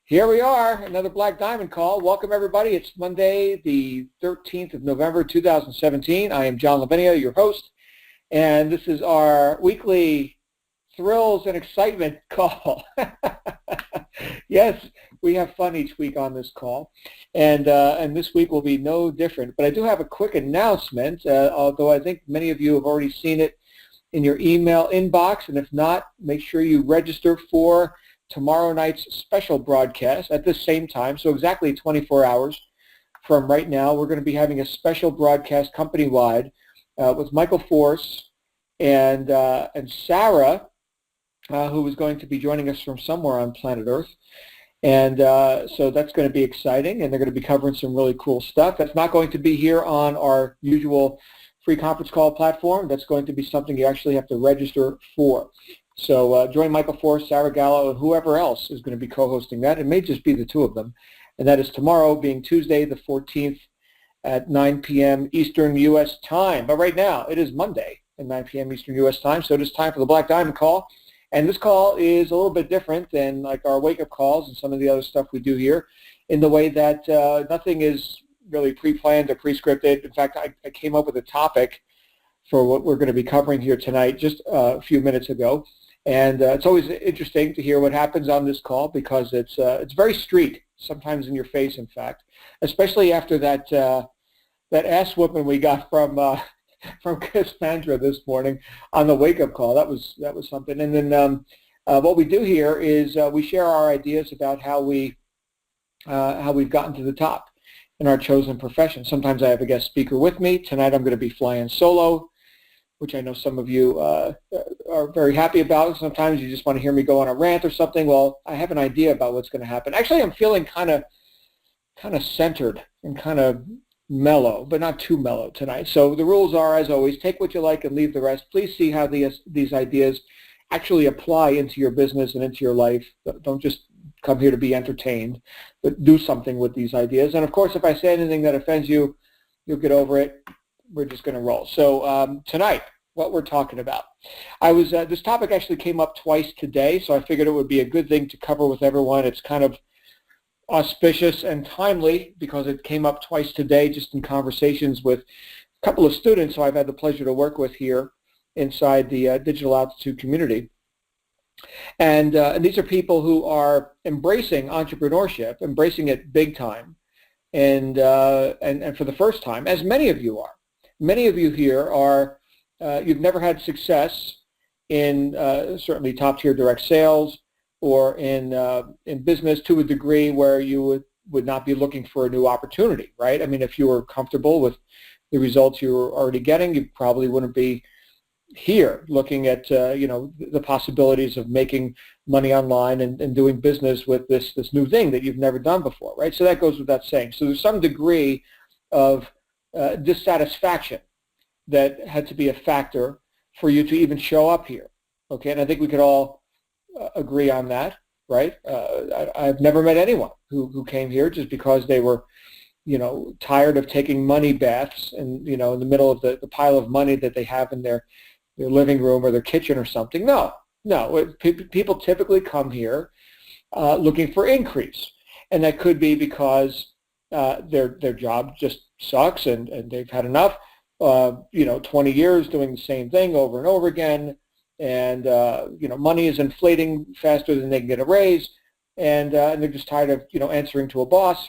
Here we are, another Black Diamond call. Welcome, everybody. It's Monday, the 13th of November, 2017. I am John Lavinia, your host, and this is our weekly thrills and excitement call. Yes, we have fun each week on this call, and this week will be no different. But I do have a quick announcement, although I think many of you have already seen it in your email inbox, and if not, make sure you register for tomorrow night's special broadcast at the same time. So exactly 24 hours from right now, we're going to be having a special broadcast company-wide with Michael Force and Sarah, who is going to be joining us from somewhere on planet Earth. And so that's going to be exciting, and they're going to be covering some really cool stuff. That's not going to be here on our usual free conference call platform. That's going to be something you actually have to register for. So join Michael Force, Sarah Gallo, and whoever else is going to be co-hosting that. It may just be the two of them. And that is tomorrow, being Tuesday the 14th at 9 p.m. Eastern U.S. time. But right now, it is Monday at 9 p.m. Eastern U.S. time, so it is time for the Black Diamond call. And this call is a little bit different than like our wake-up calls and some of the other stuff we do here, in the way that nothing is really pre-planned or pre-scripted. In fact, I came up with a topic for what we're going to be covering here tonight just a few minutes ago. And it's always interesting to hear what happens on this call, because it's very street, sometimes in your face, in fact, especially after that ass whooping we got from Cassandra this morning on the wake-up call. That was something. And then what we do here is we share our ideas about how we've gotten to the top in our chosen profession. Sometimes I have a guest speaker with me. Tonight I'm going to be flying solo, which I know some of you are very happy about. Sometimes you just want to hear me go on a rant or something. Well, I have an idea about what's going to happen. Actually, I'm feeling kind of centered and kind of mellow, but not too mellow tonight. So the rules are, as always, take what you like and leave the rest. Please see how these ideas actually apply into your business and into your life. Don't just come here to be entertained, but do something with these ideas. And of course, if I say anything that offends you, you'll get over it. We're just going to roll. So tonight, what we're talking about. This topic actually came up twice today, so I figured it would be a good thing to cover with everyone. It's kind of auspicious and timely because it came up twice today just in conversations with a couple of students who I've had the pleasure to work with here inside the Digital Altitude community. And these are people who are embracing entrepreneurship, embracing it big time, and for the first time, as many of you are. Many of you here are, you've never had success in certainly top-tier direct sales or in business to a degree where you would not be looking for a new opportunity, right? I mean, if you were comfortable with the results you were already getting, you probably wouldn't be here looking at, the possibilities of making money online and doing business with this new thing that you've never done before, right? So that goes without saying. So there's some degree of dissatisfaction that had to be a factor for you to even show up here, okay? And I think we could all agree on that, right? I've never met anyone who came here just because they were, tired of taking money baths and, in the middle of the pile of money that they have in their living room or their kitchen or something. No. People typically come here looking for increase, and that could be because their job just sucks and they've had enough, 20 years doing the same thing over and over again, and money is inflating faster than they can get a raise, and they're just tired of answering to a boss,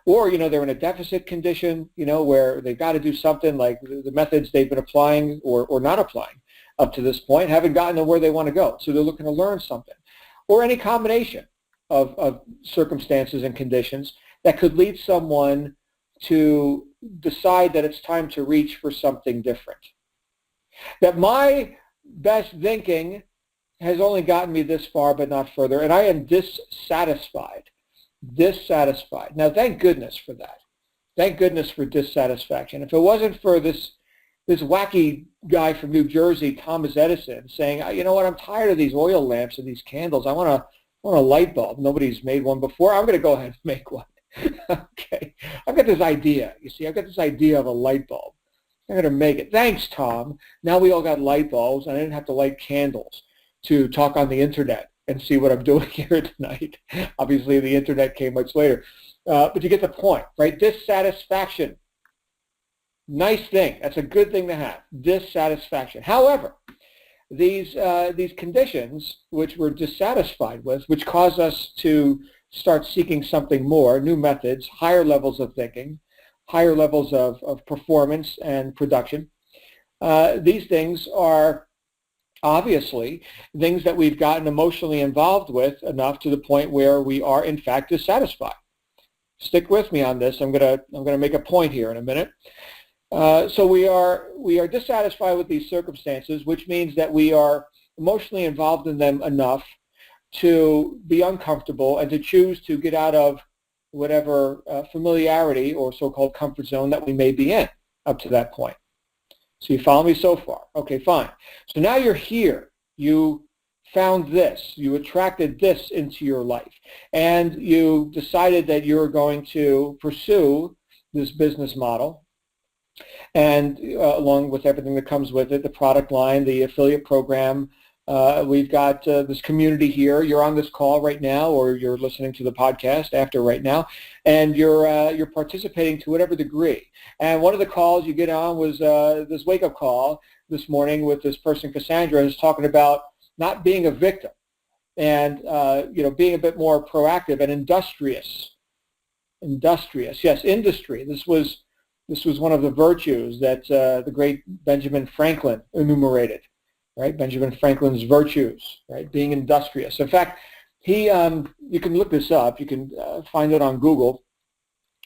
or they're in a deficit condition, where they've got to do something, like the methods they've been applying or not applying up to this point haven't gotten to where they want to go, so they're looking to learn something, or any combination of circumstances and conditions that could lead someone to decide that it's time to reach for something different. That my best thinking has only gotten me this far but not further, and I am dissatisfied. Now, thank goodness for that. Thank goodness for dissatisfaction. If it wasn't for this wacky guy from New Jersey, Thomas Edison, saying, you know what, I'm tired of these oil lamps and these candles. I want a light bulb. Nobody's made one before. I'm going to go ahead and make one. Okay. I've got this idea. You see, I've got this idea of a light bulb. I'm going to make it. Thanks, Tom. Now we all got light bulbs, and I didn't have to light candles to talk on the internet and see what I'm doing here tonight. Obviously, the internet came much later. But you get the point, right? Dissatisfaction. Nice thing. That's a good thing to have. Dissatisfaction. However, these conditions which we're dissatisfied with, which cause us to start seeking something more, new methods, higher levels of thinking, higher levels of performance and production, these things are obviously things that we've gotten emotionally involved with enough to the point where we are in fact dissatisfied. Stick with me on this. I'm gonna make a point here in a minute. So we are dissatisfied with these circumstances, which means that we are emotionally involved in them enough to be uncomfortable and to choose to get out of whatever familiarity or so-called comfort zone that we may be in up to that point. So you follow me so far? Okay, fine. So now you're here. You found this. You attracted this into your life. And you decided that you're going to pursue this business model. And along with everything that comes with it, the product line, the affiliate program, we've got this community here. You're on this call right now, or you're listening to the podcast after right now, and you're participating to whatever degree. And one of the calls you get on was this wake-up call this morning with this person, Cassandra, who's talking about not being a victim and being a bit more proactive and industrious. Industrious, yes, industry. This was one of the virtues that the great Benjamin Franklin enumerated, right? Benjamin Franklin's virtues, right? Being industrious. In fact, he, you can look this up. You can find it on Google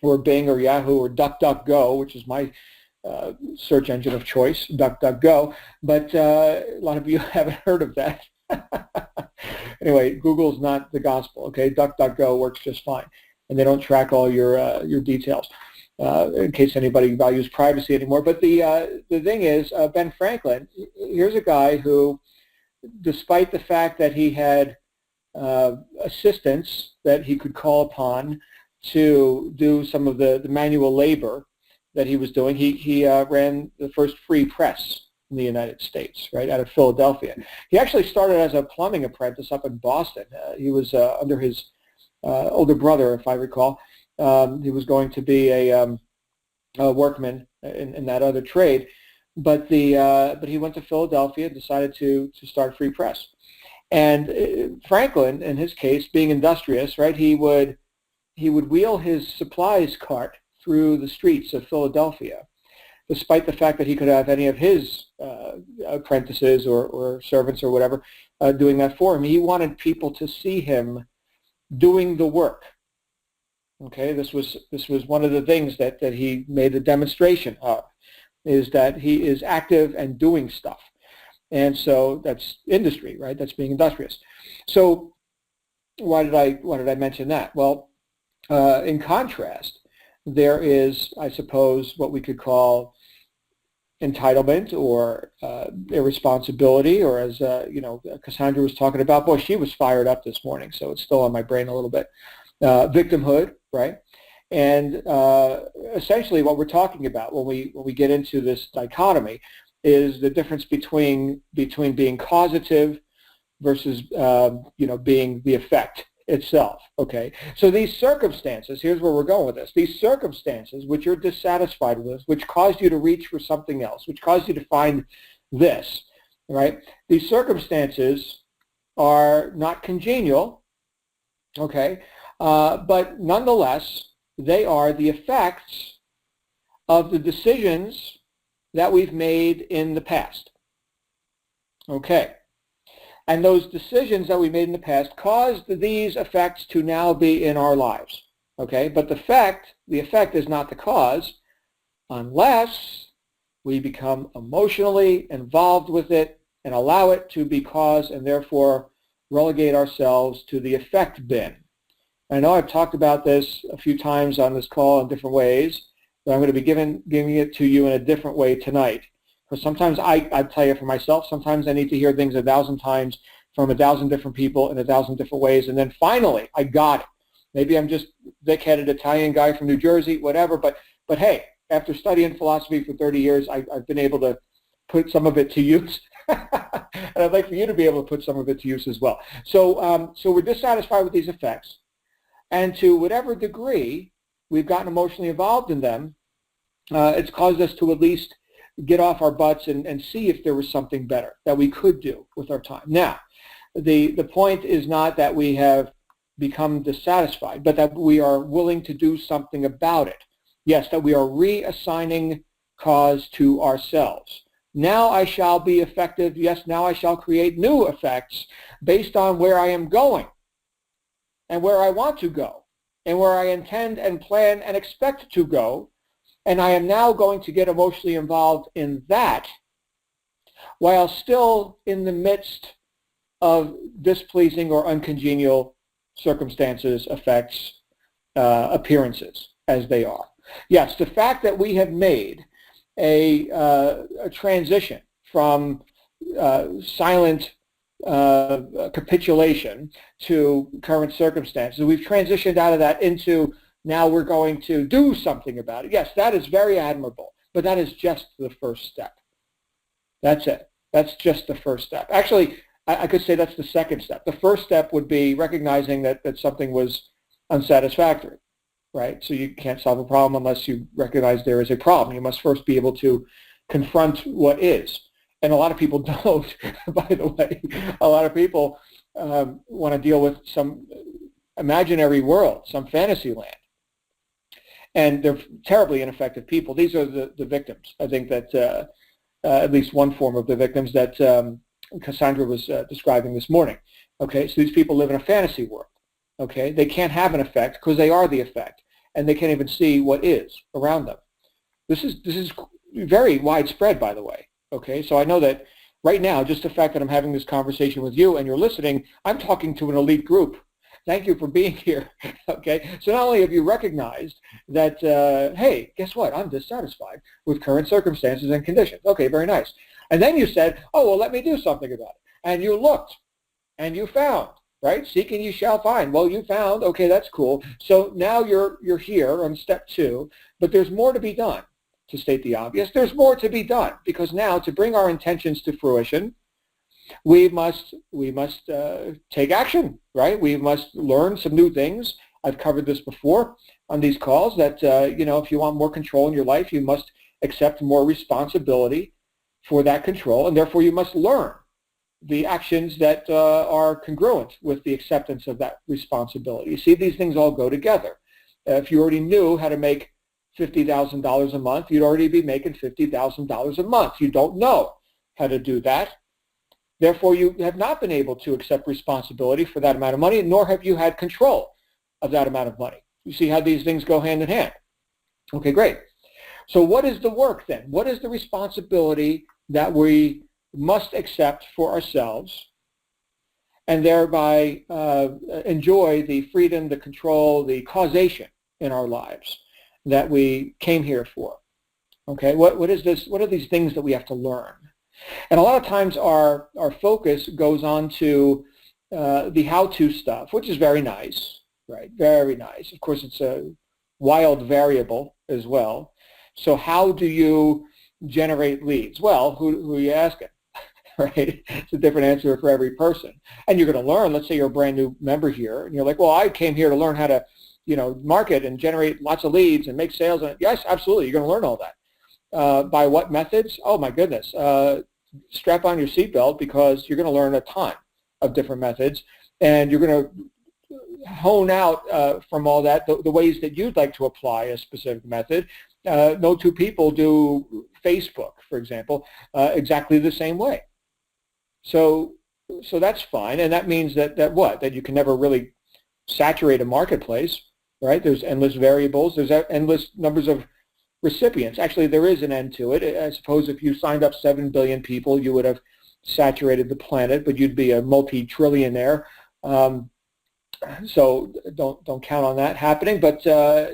or Bing or Yahoo or DuckDuckGo, which is my search engine of choice, DuckDuckGo. But a lot of you haven't heard of that. Anyway, Google's not the gospel, okay? DuckDuckGo works just fine, and they don't track all your details. In case anybody values privacy anymore. But the thing is, Ben Franklin, here's a guy who, despite the fact that he had assistants that he could call upon to do some of the manual labor that he was doing, he ran the first free press in the United States, right, out of Philadelphia. He actually started as a plumbing apprentice up in Boston. He was under his older brother, if I recall. He was going to be a workman in that other trade, but he went to Philadelphia and decided to start free press. And Franklin, in his case, being industrious, right, he would wheel his supplies cart through the streets of Philadelphia, despite the fact that he could have any of his apprentices or servants or whatever doing that for him. He wanted people to see him doing the work. Okay, this was one of the things that he made a demonstration of, is that he is active and doing stuff. And so that's industry, right? That's being industrious. So why did I mention that? Well, in contrast, there is, I suppose, what we could call entitlement or irresponsibility, or as Cassandra was talking about. Boy, she was fired up this morning, so it's still on my brain a little bit. Victimhood, right? And essentially what we're talking about when we get into this dichotomy is the difference between being causative versus being the effect itself. Okay, so these circumstances, here's where we're going with this. These circumstances which you're dissatisfied with, which caused you to reach for something else, which caused you to find this, right? These circumstances are not congenial, okay, but nonetheless, they are the effects of the decisions that we've made in the past. Okay. And those decisions that we made in the past caused these effects to now be in our lives. Okay. But the effect is not the cause unless we become emotionally involved with it and allow it to be cause, and therefore relegate ourselves to the effect bin. I know I've talked about this a few times on this call in different ways, but I'm going to be giving it to you in a different way tonight. Because sometimes I tell you for myself, sometimes I need to hear things 1,000 times from 1,000 different people in 1,000 different ways, and then finally I got it. Maybe I'm just thick-headed Italian guy from New Jersey, whatever, but hey, after studying philosophy for 30 years, I've been able to put some of it to use And I'd like for you to be able to put some of it to use as well. So we're dissatisfied with these effects, and to whatever degree we've gotten emotionally involved in them, it's caused us to at least get off our butts and see if there was something better that we could do with our time. Now, the point is not that we have become dissatisfied, but that we are willing to do something about it. Yes, that we are reassigning cause to ourselves. Now I shall be effective. Yes, now I shall create new effects based on where I am going and where I want to go and where I intend and plan and expect to go. And I am now going to get emotionally involved in that while still in the midst of displeasing or uncongenial circumstances, effects, appearances as they are. Yes, the fact that we have made a transition from silent capitulation to current circumstances, we've transitioned out of that into now we're going to do something about it. Yes, that is very admirable, but that is just the first step. That's it. That's just the first step. Actually, I could say that's the second step. The first step would be recognizing that something was unsatisfactory, right? So you can't solve a problem unless you recognize there is a problem. You must first be able to confront what is. And a lot of people don't, by the way. A lot of people want to deal with some imaginary world, some fantasy land. And they're terribly ineffective people. These are the victims. I think that at least one form of the victims that Cassandra was describing this morning. Okay, so these people live in a fantasy world. Okay, they can't have an effect because they are the effect, and they can't even see what is around them. This is very widespread, by the way. Okay, so I know that right now, just the fact that I'm having this conversation with you and you're listening, I'm talking to an elite group. Thank you for being here. Okay, so not only have you recognized that, hey, guess what? I'm dissatisfied with current circumstances and conditions. Okay, very nice. And then you said, oh, well, let me do something about it. And you looked and you found, right? Seeking you shall find. Well, you found. Okay, that's cool. So now you're here on step 2, but there's more to be done. To state the obvious, there's more to be done, because now to bring our intentions to fruition, we must take action, right? We must learn some new things. I've covered this before on these calls that, if you want more control in your life, you must accept more responsibility for that control, and therefore you must learn the actions that are congruent with the acceptance of that responsibility. You see, these things all go together. If you already knew how to make $50,000 a month, you'd already be making $50,000 a month. You don't know how to do that. Therefore, you have not been able to accept responsibility for that amount of money, nor have you had control of that amount of money. You see how these things go hand in hand. Okay, great. So what is the work then? What is the responsibility that we must accept for ourselves and thereby enjoy the freedom, the control, the causation in our lives that we came here for? Okay, what is this? What are these things that we have to learn? And a lot of times our focus goes on to the how-to stuff, which is very nice, right? Very nice. Of course, it's a wild variable as well. So how do you generate leads? Well, who are you asking? Right? It's a different answer for every person. And you're going to learn, let's say you're a brand new member here, and you're like, well, I came here to learn how to market and generate lots of leads and make sales. And yes, absolutely, you're going to learn all that. By what methods? Oh my goodness. Strap on your seatbelt, because you're going to learn a ton of different methods, and you're going to hone out from all that the ways that you'd like to apply a specific method. No two people do Facebook, for example, exactly the same way. So that's fine, and that means that you can never really saturate a marketplace, right? There's endless variables. There's endless numbers of recipients. Actually, there is an end to it. I suppose if you signed up 7 billion people, you would have saturated the planet, but you'd be a multi-trillionaire. So don't count on that happening. But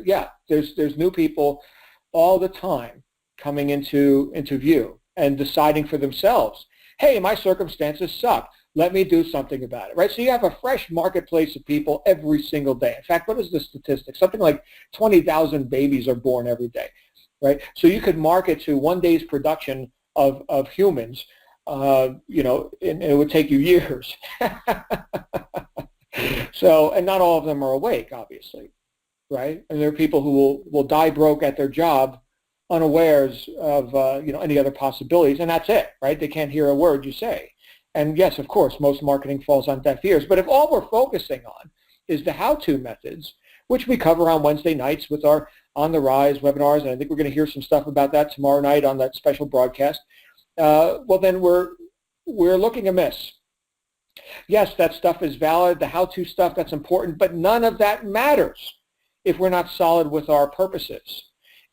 yeah, there's new people all the time coming into view and deciding for themselves, hey, my circumstances suck. Let me do something about it, right? So you have a fresh marketplace of people every single day. In fact, what is the statistic? Something like 20,000 babies are born every day, right? So you could market to one day's production of humans and it would take you years. So, and not all of them are awake, obviously, right? And there are people who will die broke at their job, unawares of any other possibilities, and that's it, right? They can't hear a word you say. And yes, of course, most marketing falls on deaf ears. But if all we're focusing on is the how-to methods, which we cover on Wednesday nights with our On the Rise webinars, and I think we're going to hear some stuff about that tomorrow night on that special broadcast, well, then we're looking amiss. Yes, that stuff is valid, the how-to stuff, that's important, but none of that matters if we're not solid with our purposes.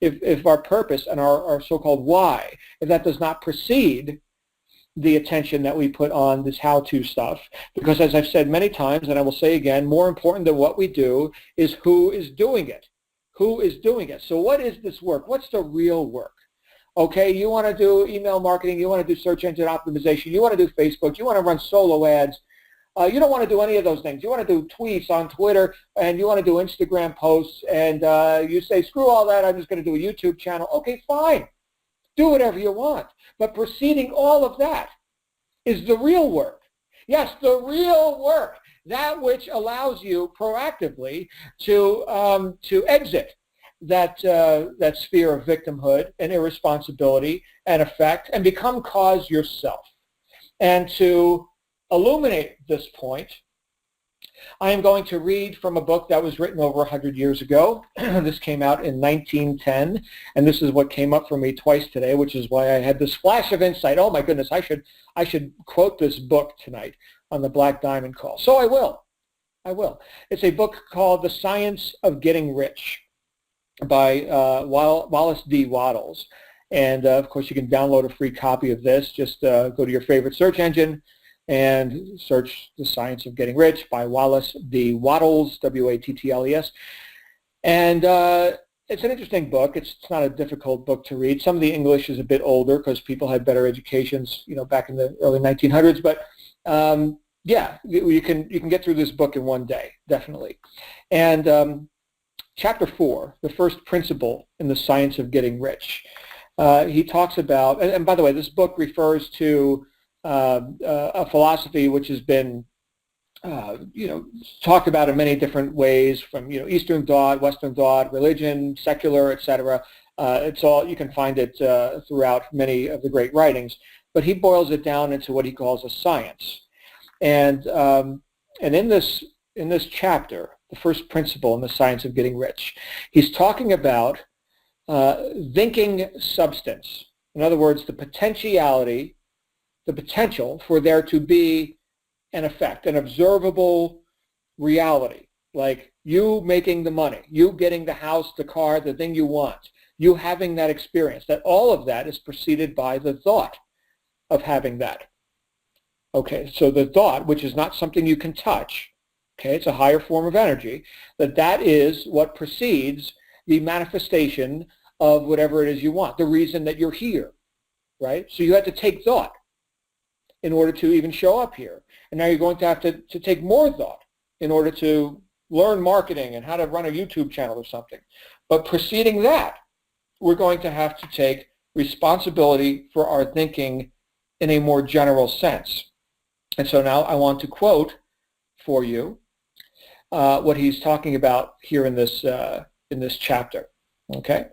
If our purpose and our so-called why, if that does not precede the attention that we put on this how-to stuff, because as I've said many times, and I will say again, more important than what we do is who is doing it. Who is doing it? So what is this work? What's the real work? Okay, you want to do email marketing, you want to do search engine optimization, you want to do Facebook, you want to run solo ads. You don't want to do any of those things. You want to do tweets on Twitter, and you want to do Instagram posts, and you say, screw all that, I'm just going to do a YouTube channel. Okay, fine. Do whatever you want. But preceding all of that is the real work. Yes, the real work, that which allows you proactively to exit that sphere of victimhood and irresponsibility and effect and become cause yourself. And to illuminate this point, I am going to read from a book that was written over 100 years ago. This came out in 1910, and this is what came up for me twice today, which is why I had this flash of insight. Oh my goodness, I should quote this book tonight on the Black Diamond Call. So I will. It's a book called The Science of Getting Rich by Wallace D. Wattles. And of course, you can download a free copy of this. Just go to your favorite search engine and search The Science of Getting Rich by Wallace D. Wattles, W-A-T-T-L-E-S. And it's an interesting book. It's not a difficult book to read. Some of the English is a bit older because people had better educations, back in the early 1900s. But yeah, you can get through this book in one day, definitely. And Chapter 4, the first principle in the science of getting rich. He talks about, and by the way, this book refers to a philosophy which has been, talked about in many different ways, from Eastern thought, Western thought, religion, secular, etc. It's all, you can find it throughout many of the great writings. But he boils it down into what he calls a science. And in this chapter, the first principle in the science of getting rich, he's talking about thinking substance. In other words, the potential for there to be an effect, an observable reality, like you making the money, you getting the house, the car, the thing you want, you having that experience, that all of that is preceded by the thought of having that. Okay, so the thought, which is not something you can touch, okay, it's a higher form of energy, that is what precedes the manifestation of whatever it is you want, the reason that you're here, right? So you have to take thought in order to even show up here. And now you're going to have to take more thought in order to learn marketing and how to run a YouTube channel or something. But preceding that, we're going to have to take responsibility for our thinking in a more general sense. And so now I want to quote for you what he's talking about here in this chapter. Okay?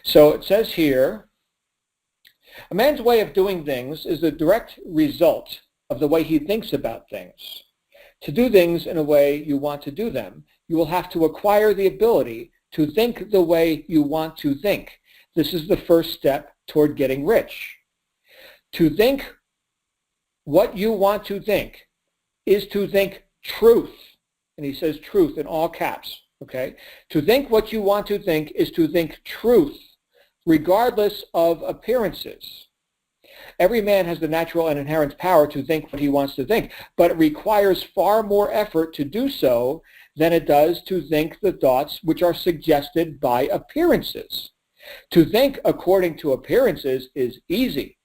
So it says here, a man's way of doing things is the direct result of the way he thinks about things. To do things in a way you want to do them, you will have to acquire the ability to think the way you want to think. This is the first step toward getting rich. To think what you want to think is to think truth. And he says truth in all caps. Okay? To think what you want to think is to think truth, regardless of appearances. Every man has the natural and inherent power to think what he wants to think, but it requires far more effort to do so than it does to think the thoughts which are suggested by appearances. To think according to appearances is easy.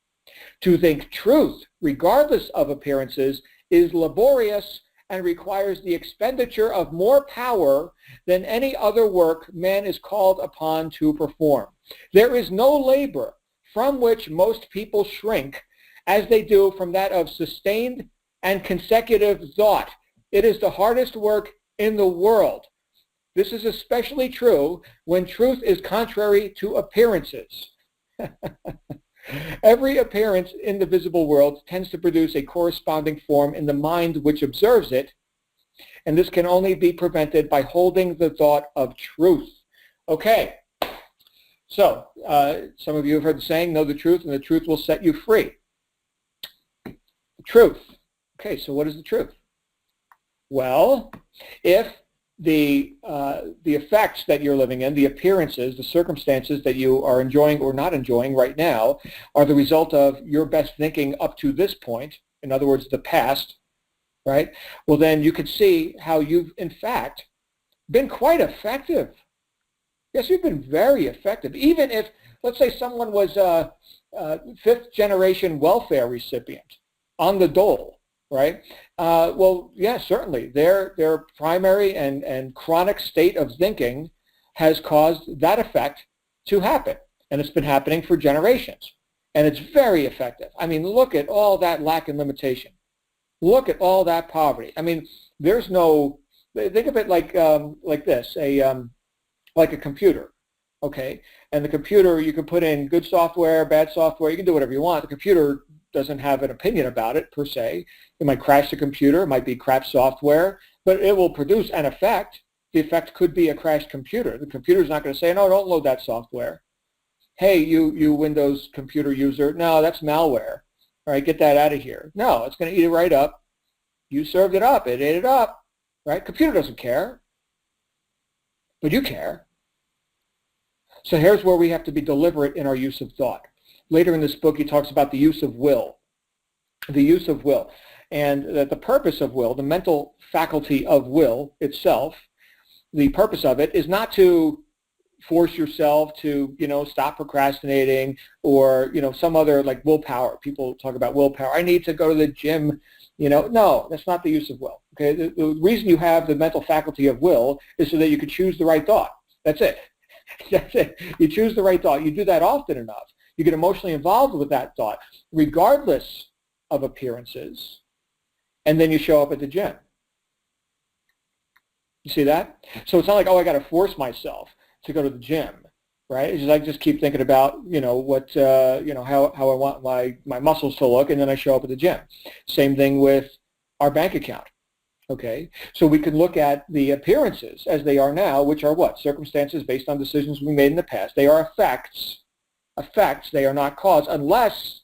To think truth, regardless of appearances, is laborious and requires the expenditure of more power than any other work man is called upon to perform. There is no labor from which most people shrink as they do from that of sustained and consecutive thought. It is the hardest work in the world. This is especially true when truth is contrary to appearances. Every appearance in the visible world tends to produce a corresponding form in the mind which observes it, and this can only be prevented by holding the thought of truth. Okay, so some of you have heard the saying, know the truth and the truth will set you free. Truth. Okay, so what is the truth? Well, if the effects that you're living in, the appearances, the circumstances that you are enjoying or not enjoying right now are the result of your best thinking up to this point, in other words, the past, right? Well, then you could see how you've, in fact, been quite effective. Yes, you've been very effective. Even if, let's say someone was a fifth generation welfare recipient on the dole, right? Well, yeah, certainly. Their primary and chronic state of thinking has caused that effect to happen. And it's been happening for generations. And it's very effective. I mean, look at all that lack and limitation. Look at all that poverty. I mean, there's no, think of it like this, like a computer, okay? And the computer, you can put in good software, bad software, you can do whatever you want. The computer doesn't have an opinion about it per se. It might crash the computer, it might be crap software, but it will produce an effect. The effect could be a crashed computer. The computer's not going to say, no, don't load that software. Hey, you Windows computer user, no, that's malware. All right, get that out of here. No, it's going to eat it right up. You served it up, it ate it up, right? Computer doesn't care, but you care. So here's where we have to be deliberate in our use of thought. Later in this book, he talks about the use of will. The use of will. And that the purpose of will, the mental faculty of will itself, the purpose of it is not to force yourself to, stop procrastinating or, some other like willpower. People talk about willpower. I need to go to the gym. No, that's not the use of will. Okay, the reason you have the mental faculty of will is so that you can choose the right thought. That's it. That's it. You choose the right thought. You do that often enough. You get emotionally involved with that thought, regardless of appearances, and then you show up at the gym. You see that? So it's not like, oh, I got to force myself to go to the gym, right? It's just, I just keep thinking about, how I want my muscles to look, and then I show up at the gym. Same thing with our bank account. Okay, so we can look at the appearances as they are now, which are what? Circumstances based on decisions we made in the past. They are effects. Effects, they are not cause, unless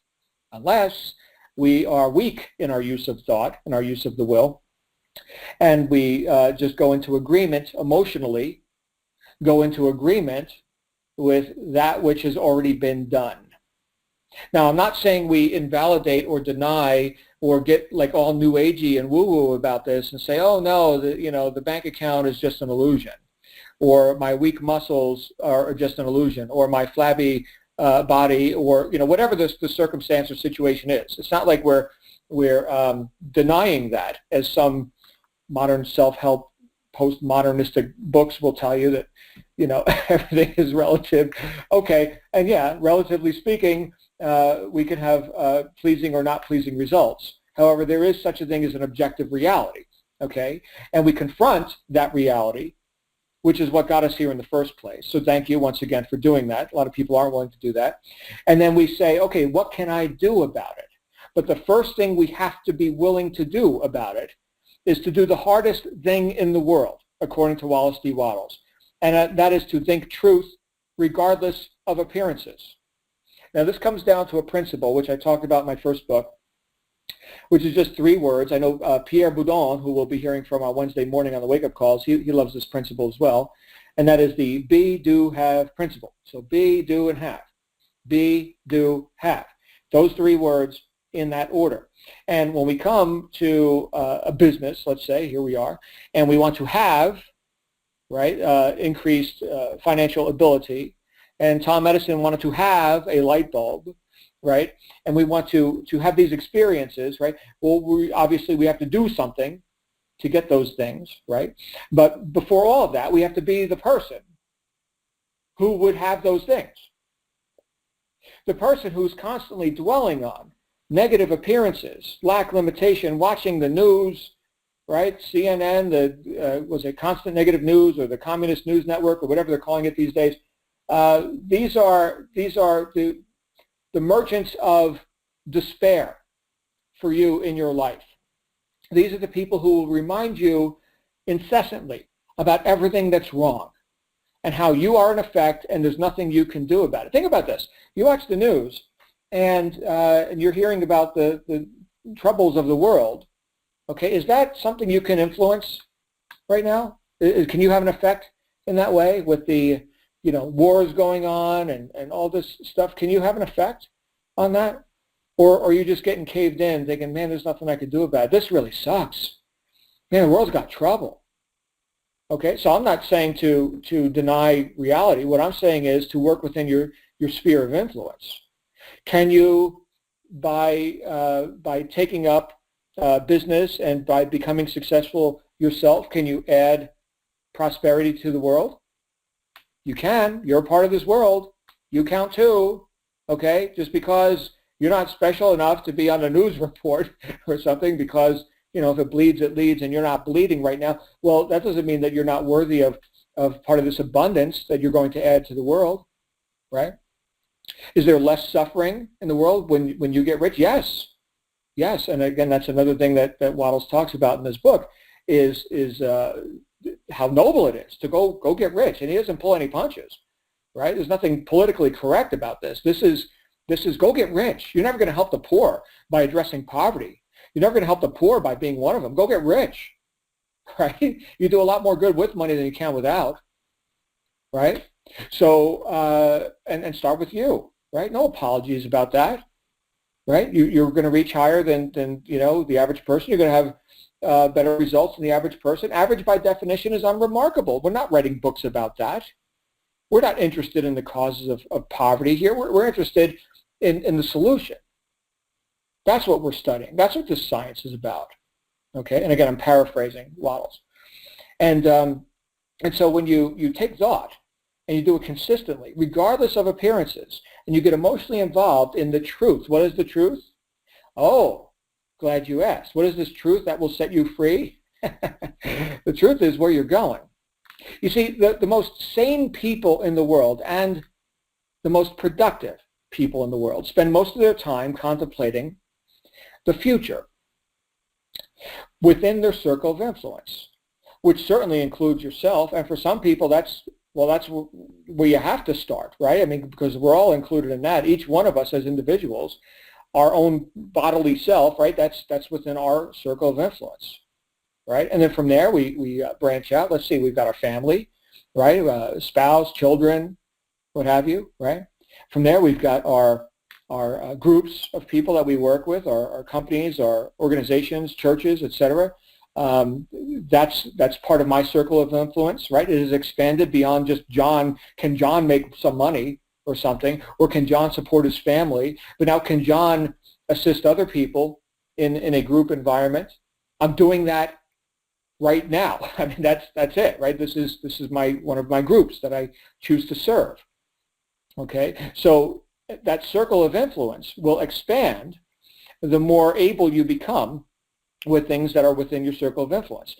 we are weak in our use of thought, in our use of the will, and we just go into agreement emotionally, go into agreement with that which has already been done. Now, I'm not saying we invalidate or deny or get like all new agey and woo-woo about this and say, oh no, the bank account is just an illusion, or my weak muscles are just an illusion, or my flabby body, or whatever the circumstance or situation is. It's not like we're denying that, as some modern self-help postmodernistic books will tell you that everything is relative. Okay, and yeah, relatively speaking, we can have pleasing or not pleasing results. However, there is such a thing as an objective reality. Okay, and we confront that reality, which is what got us here in the first place. So thank you once again for doing that. A lot of people aren't willing to do that. And then we say, okay, what can I do about it? But the first thing we have to be willing to do about it is to do the hardest thing in the world, according to Wallace D. Wattles. And that is to think truth regardless of appearances. Now this comes down to a principle, which I talked about in my first book, which is just 3 words. I know Pierre Boudon, who we'll be hearing from on Wednesday morning on the wake-up calls, he loves this principle as well, and that is the be, do, have principle. So be, do, and have. Be, do, have. Those 3 words in that order. And when we come to a business, let's say, here we are, and we want to have, right, increased financial ability, and Tom Edison wanted to have a light bulb, right, and we want to have these experiences, right, well, obviously we have to do something to get those things, right, but before all of that, we have to be the person who would have those things. The person who's constantly dwelling on negative appearances, lack, limitation, watching the news, right? CNN, was it Constant Negative News or the Communist News Network or whatever they're calling it these days. These are the merchants of despair for you in your life. These are the people who will remind you incessantly about everything that's wrong and how you are in effect and there's nothing you can do about it. Think about this. You watch the news and you're hearing about the troubles of the world. Okay, is that something you can influence right now? Can you have an effect in that way with the wars going on and all this stuff? Can you have an effect on that? Or are you just getting caved in thinking, man, there's nothing I can do about it. This really sucks. Man, the world's got trouble. Okay, so I'm not saying to deny reality. What I'm saying is to work within your sphere of influence. Can you, by taking up business and by becoming successful yourself, can you add prosperity to the world? You can. You're a part of this world. You count too. Okay, just because you're not special enough to be on a news report or something because, if it bleeds, it leads, and you're not bleeding right now, well, that doesn't mean that you're not worthy of part of this abundance that you're going to add to the world, right? Is there less suffering in the world when you get rich? Yes. Yes, and again, that's another thing that Wattles talks about in this book is how noble it is to go get rich, and he doesn't pull any punches, right? There's nothing politically correct about this. This is go get rich. You're never going to help the poor by addressing poverty. You're never going to help the poor by being one of them. Go get rich, right? You do a lot more good with money than you can without, right? So, and start with you, right? No apologies about that, right? You're going to reach higher than the average person. You're going to have better results than the average person. Average, by definition, is unremarkable. We're not writing books about that. We're not interested in the causes of poverty here. We're interested in the solution. That's what we're studying. That's what this science is about. Okay, and again, I'm paraphrasing Wattles. And so when you take thought and you do it consistently, regardless of appearances, and you get emotionally involved in the truth. What is the truth? Oh, glad you asked. What is this truth that will set you free? The truth is where you're going. You see, the most sane people in the world and the most productive people in the world spend most of their time contemplating the future within their circle of influence, which certainly includes yourself. And for some people, that's where you have to start, right? I mean, because we're all included in that. Each one of us as individuals, our own bodily self, right? That's within our circle of influence, right? And then from there, we branch out. Let's see, we've got our family, right? Spouse, children, what have you, right? From there, we've got our groups of people that we work with, our companies, our organizations, churches, etc. That's part of my circle of influence, right? It is expanded beyond just John. Can John make some money or something? Or can John support his family? But now can John assist other people in a group environment? I'm doing that right now. I mean, that's it, right? This is one of my groups that I choose to serve. Okay, so that circle of influence will expand the more able you become with things that are within your circle of influence.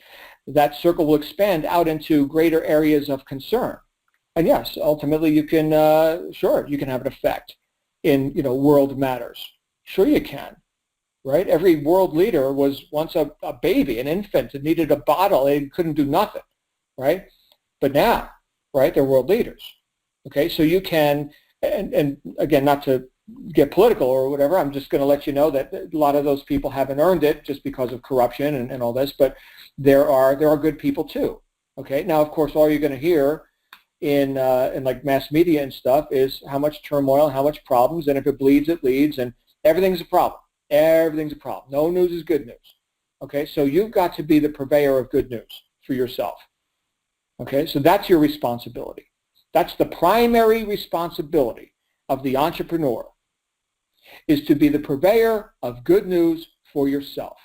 That circle will expand out into greater areas of concern. And yes, ultimately you can, you can have an effect in, world matters. Sure you can, right? Every world leader was once a baby, an infant that needed a bottle. They couldn't do nothing, right? But now, right, they're world leaders. Okay, so you can, and again, not to get political or whatever, I'm just going to let you know that a lot of those people haven't earned it just because of corruption and all this, but there are good people too. Okay, now of course all you're going to hear in like mass media and stuff is how much turmoil, how much problems, and if it bleeds, it leads, and everything's a problem. Everything's a problem. No news is good news. Okay, so you've got to be the purveyor of good news for yourself. Okay, so that's your responsibility. That's the primary responsibility of the entrepreneur, is to be the purveyor of good news for yourself,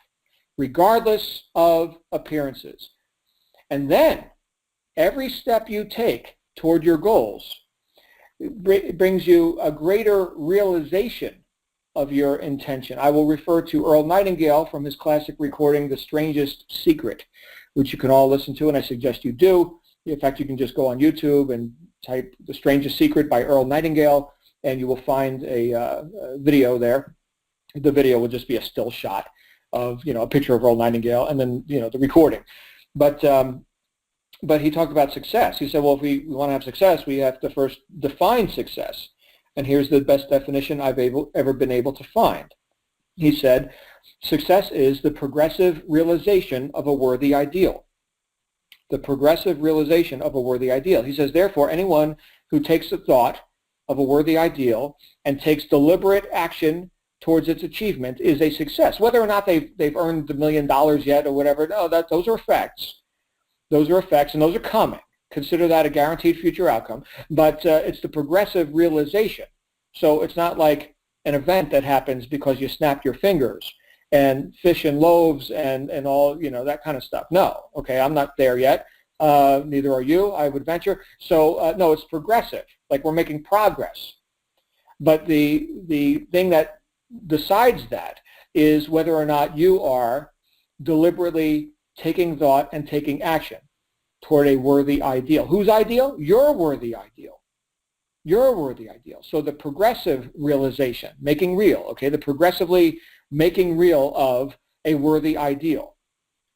regardless of appearances. And then every step you take toward your goals brings you a greater realization of your intention. I will refer to Earl Nightingale from his classic recording, The Strangest Secret, which you can all listen to, and I suggest you do. In fact, you can just go on YouTube and type The Strangest Secret by Earl Nightingale, and you will find a video there. The video will just be a still shot of, a picture of Earl Nightingale and then, the recording. But he talked about success. He said, well, if we want to have success, we have to first define success. And here's the best definition I've ever been able to find. He said, success is the progressive realization of a worthy ideal. The progressive realization of a worthy ideal. He says, therefore, anyone who takes the thought of a worthy ideal and takes deliberate action towards its achievement is a success. Whether or not they've earned the $1 million yet or whatever, no, those are effects. Those are effects, and those are coming. Consider that a guaranteed future outcome. But it's the progressive realization. So it's not like an event that happens because you snapped your fingers and fish and loaves and all, that kind of stuff. No, okay, I'm not there yet. Neither are you, I would venture. So no, it's progressive, like we're making progress. But the thing that decides that is whether or not you are deliberately taking thought and taking action toward a worthy ideal. Whose ideal? Your worthy ideal. Your worthy ideal. So the progressive realization, making real, okay, the progressively making real of a worthy ideal.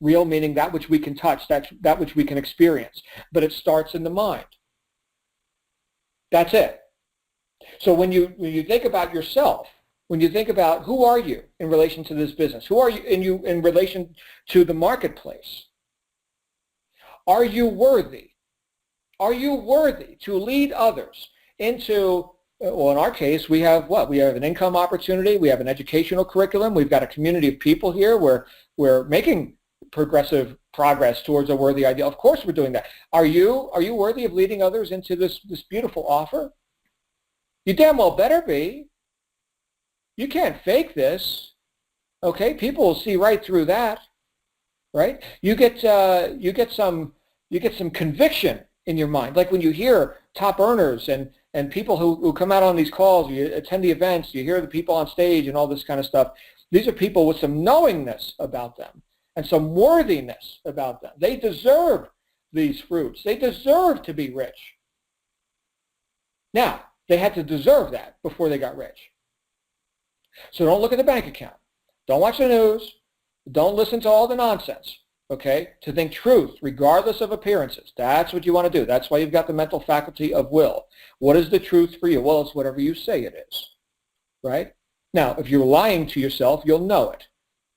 Real meaning that which we can touch, that which we can experience. But it starts in the mind. That's it. So when you think about yourself, when you think about who are you in relation to this business, who are you in relation to the marketplace, are you worthy? Are you worthy to lead others into, well, in our case, we have what? We have an income opportunity. We have an educational curriculum. We've got a community of people here where we're making progressive progress towards a worthy ideal. Of course we're doing that. Are you worthy of leading others into this beautiful offer? You damn well better be. You can't fake this. Okay? People will see right through that. Right? You get some conviction in your mind. Like when you hear top earners and people who come out on these calls, you attend the events, you hear the people on stage and all this kind of stuff. These are people with some knowingness about them and some worthiness about them. They deserve these fruits. They deserve to be rich. Now, they had to deserve that before they got rich. So don't look at the bank account. Don't watch the news. Don't listen to all the nonsense, okay? To think truth, regardless of appearances. That's what you want to do. That's why you've got the mental faculty of will. What is the truth for you? Well, it's whatever you say it is, right? Now, if you're lying to yourself, you'll know it,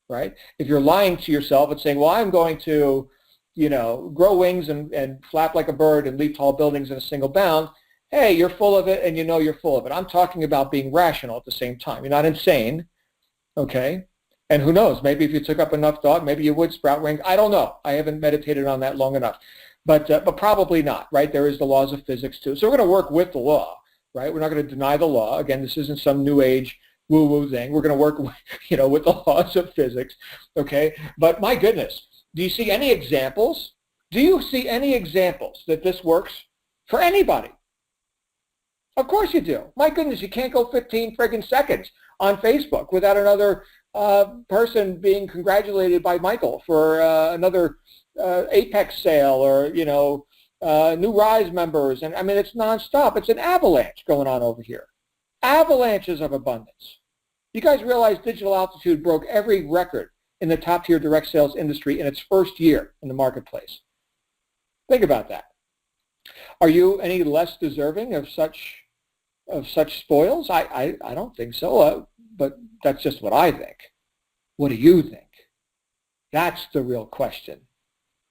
right? If you're lying to yourself and saying, well, I'm going to, grow wings and flap like a bird and leap tall buildings in a single bound, hey, you're full of it and you know you're full of it. I'm talking about being rational at the same time. You're not insane, okay? And who knows, maybe if you took up enough thought, maybe you would sprout wings. I don't know. I haven't meditated on that long enough. But probably not, right? There is the laws of physics too. So we're going to work with the law, right? We're not going to deny the law. Again, this isn't some new age woo-woo thing. We're going to work, with the laws of physics, okay? But my goodness, do you see any examples? Do you see any examples that this works for anybody? Of course you do. My goodness, you can't go 15 friggin' seconds on Facebook without another person being congratulated by Michael for another Apex sale or, new Rise members. And I mean, it's nonstop. It's an avalanche going on over here. Avalanches of abundance. You guys realize Digital Altitude broke every record in the top tier direct sales industry in its first year in the marketplace. Think about that. Are you any less deserving of such spoils? I don't think so, but that's just what I think. What do you think? That's the real question.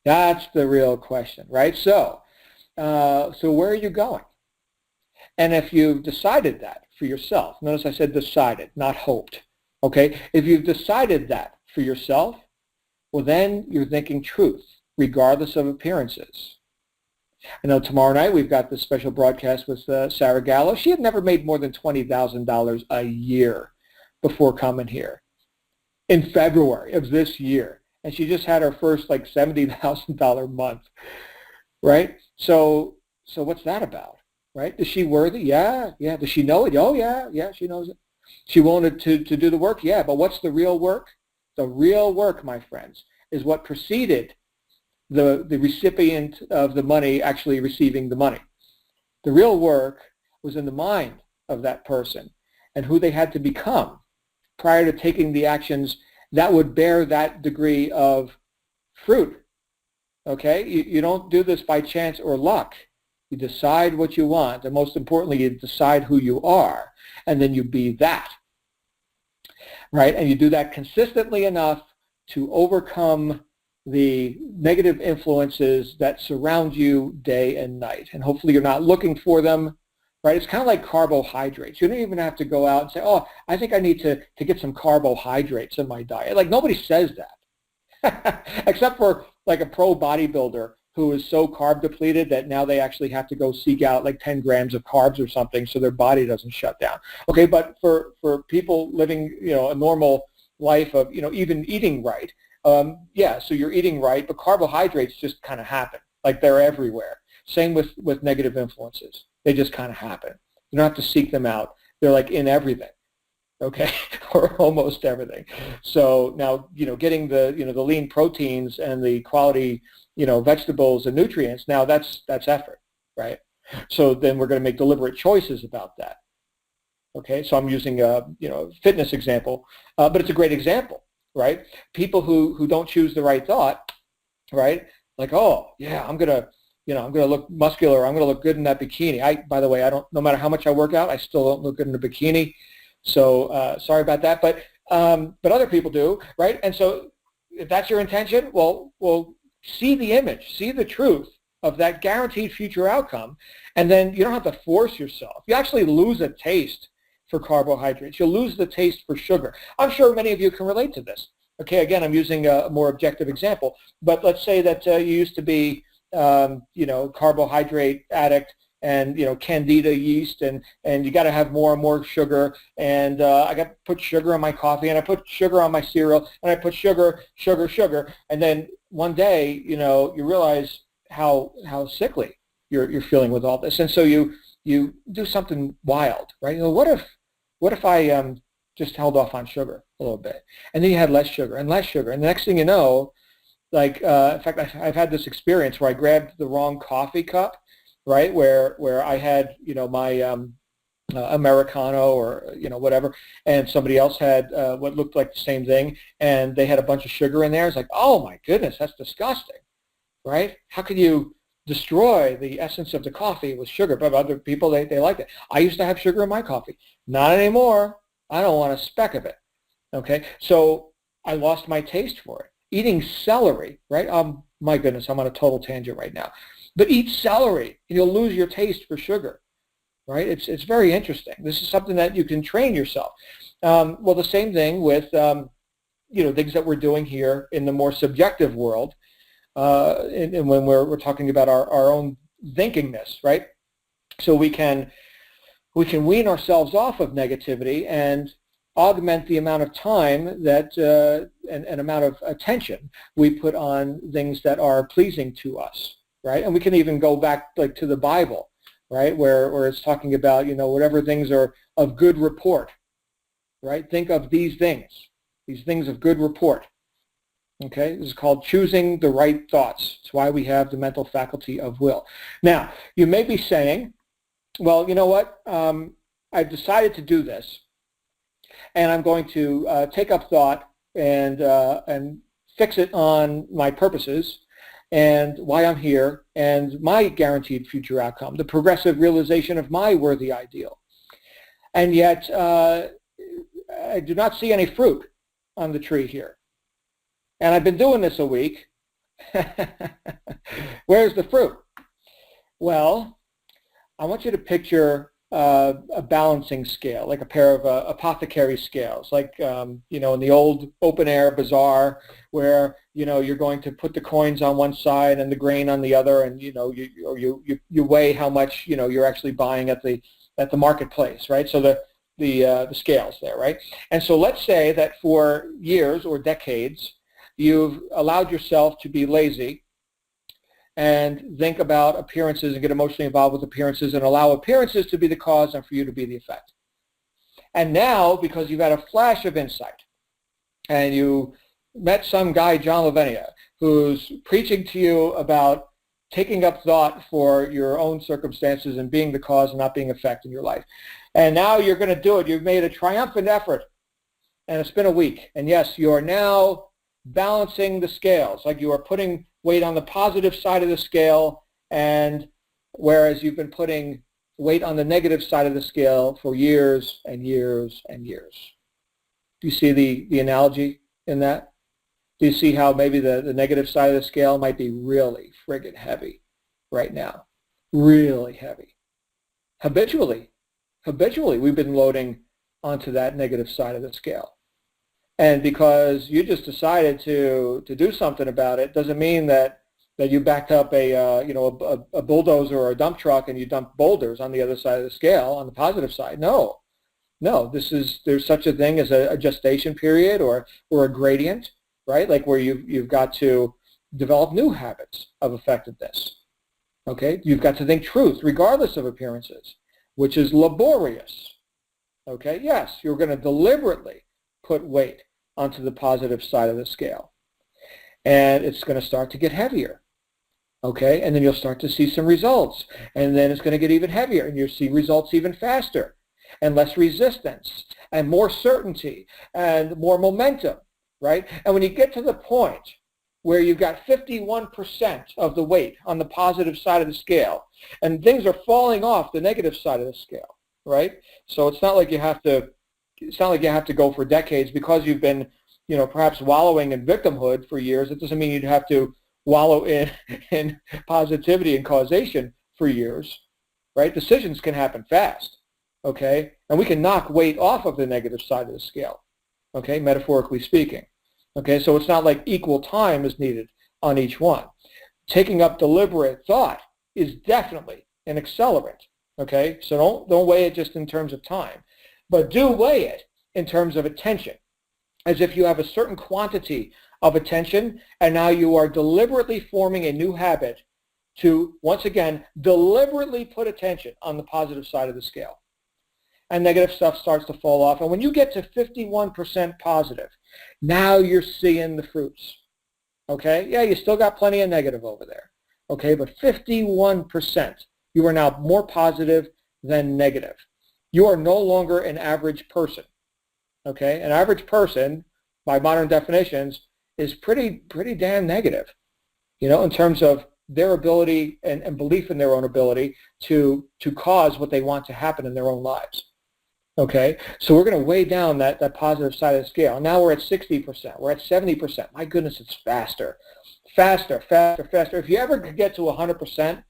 That's the real question, right? So where are you going? And if you've decided that for yourself, notice I said decided, not hoped, okay? If you've decided that for yourself, well, then you're thinking truth, regardless of appearances. I know tomorrow night we've got this special broadcast with Sarah Gallo. She had never made more than $20,000 a year before coming here in February of this year. And she just had her first like $70,000 month, right? So what's that about, right? Is she worthy? Yeah. Does she know it? Oh, yeah, she knows it. She wanted to do the work, yeah, but what's the real work? The real work, my friends, is what preceded the recipient of the money actually receiving the money. The real work was in the mind of that person and who they had to become prior to taking the actions that would bear that degree of fruit. Okay? You don't do this by chance or luck. You decide what you want, and most importantly, you decide who you are, and then you be that. Right? And you do that consistently enough to overcome the negative influences that surround you day and night. And hopefully you're not looking for them, right? It's kind of like carbohydrates. You don't even have to go out and say, oh, I think I need to get some carbohydrates in my diet. Like, nobody says that, except for like a pro bodybuilder who is so carb depleted that now they actually have to go seek out like 10 grams of carbs or something so their body doesn't shut down. Okay, but for people living, a normal life of, even eating right, yeah, so you're eating right, but carbohydrates just kind of happen. Like, they're everywhere. Same with negative influences. They just kind of happen. You don't have to seek them out. They're like in everything, okay, or almost everything. So now, getting the lean proteins and the quality, vegetables and nutrients, now that's effort, right? So then we're going to make deliberate choices about that. Okay, so I'm using a fitness example, but it's a great example, right? People who don't choose the right thought, right? Like, oh yeah, I'm gonna look muscular. I'm gonna look good in that bikini. By the way, no matter how much I work out, I still don't look good in a bikini. So sorry about that, but other people do, right? And so if that's your intention, well, see the image, see the truth of that guaranteed future outcome, and then you don't have to force yourself. You actually lose a taste for carbohydrates. You'll lose the taste for sugar. I'm sure many of you can relate to this. Okay, again, I'm using a more objective example, but let's say that you used to be, carbohydrate addict and, candida yeast, and you got to have more and more sugar, and I got to put sugar on my coffee, and I put sugar on my cereal, and I put sugar, and then one day, you realize how sickly you're feeling with all this, and so you do something wild, right? What if I just held off on sugar a little bit, and then you had less sugar, and the next thing you know, like in fact, I've had this experience where I grabbed the wrong coffee cup, right? Where I had my Americano or whatever, and somebody else had what looked like the same thing, and they had a bunch of sugar in there. It's like, oh my goodness, that's disgusting, right? How could you destroy the essence of the coffee with sugar? But other people, they like it. I used to have sugar in my coffee. Not anymore. I don't want a speck of it. Okay, so I lost my taste for it. Eating celery, right? My goodness, I'm on a total tangent right now. But eat celery, and you'll lose your taste for sugar, right? It's very interesting. This is something that you can train yourself. Well, the same thing with things that we're doing here in the more subjective world, and when we're talking about our own thinkingness, right? So we can wean ourselves off of negativity and augment the amount of time that and amount of attention we put on things that are pleasing to us, right? And we can even go back like to the Bible, right, where it's talking about whatever things are of good report, right? Think of these things of good report. Okay, this is called choosing the right thoughts. It's why we have the mental faculty of will. Now, you may be saying, well, you know what? I've decided to do this, and I'm going to take up thought and fix it on my purposes and why I'm here and my guaranteed future outcome, the progressive realization of my worthy ideal. And yet, I do not see any fruit on the tree here. And I've been doing this a week. Where's the fruit? Well, I want you to picture a balancing scale, like a pair of apothecary scales, like in the old open air bazaar, where you're going to put the coins on one side and the grain on the other, and you weigh how much you're actually buying at the marketplace, right? So the scales there, right? And so let's say that for years or decades, you've allowed yourself to be lazy and think about appearances and get emotionally involved with appearances and allow appearances to be the cause and for you to be the effect. And now, because you've had a flash of insight, and you met some guy, John Lavenia, who's preaching to you about taking up thought for your own circumstances and being the cause and not being effect in your life. And now you're going to do it. You've made a triumphant effort, and it's been a week. And yes, you are now balancing the scales, like you are putting weight on the positive side of the scale, and whereas you've been putting weight on the negative side of the scale for years and years and years. Do you see the analogy in that? Do you see how maybe the negative side of the scale might be really friggin' heavy right now? Really heavy. Habitually, we've been loading onto that negative side of the scale. And because you just decided to do something about it, doesn't mean that you backed up a bulldozer or a dump truck and you dumped boulders on the other side of the scale, on the positive side. No, there's such a thing as a gestation period or a gradient, right? Like where you've got to develop new habits of effectiveness. Okay, you've got to think truth regardless of appearances, which is laborious. Okay, yes, you're going to deliberately put weight onto the positive side of the scale, and it's going to start to get heavier. Okay, and then you'll start to see some results, and then it's going to get even heavier, and you'll see results even faster, and less resistance, and more certainty, and more momentum, right? And when you get to the point where you've got 51% of the weight on the positive side of the scale, and things are falling off the negative side of the scale, right? So it's not like you have to go for decades because you've been, perhaps wallowing in victimhood for years. It doesn't mean you'd have to wallow in positivity and causation for years, right? Decisions can happen fast, okay? And we can knock weight off of the negative side of the scale, okay, metaphorically speaking. Okay, so it's not like equal time is needed on each one. Taking up deliberate thought is definitely an accelerant, okay? So don't weigh it just in terms of time, but do weigh it in terms of attention, as if you have a certain quantity of attention, and now you are deliberately forming a new habit to, once again, deliberately put attention on the positive side of the scale. And negative stuff starts to fall off. And when you get to 51% positive, now you're seeing the fruits. Okay? Yeah, you still got plenty of negative over there. Okay, but 51%, you are now more positive than negative. You are no longer an average person. Okay? An average person, by modern definitions, is pretty damn negative, in terms of their ability and belief in their own ability to cause what they want to happen in their own lives. Okay, so we're going to weigh down that positive side of the scale. Now we're at 60%. We're at 70%. My goodness, it's faster. If you ever could get to 100%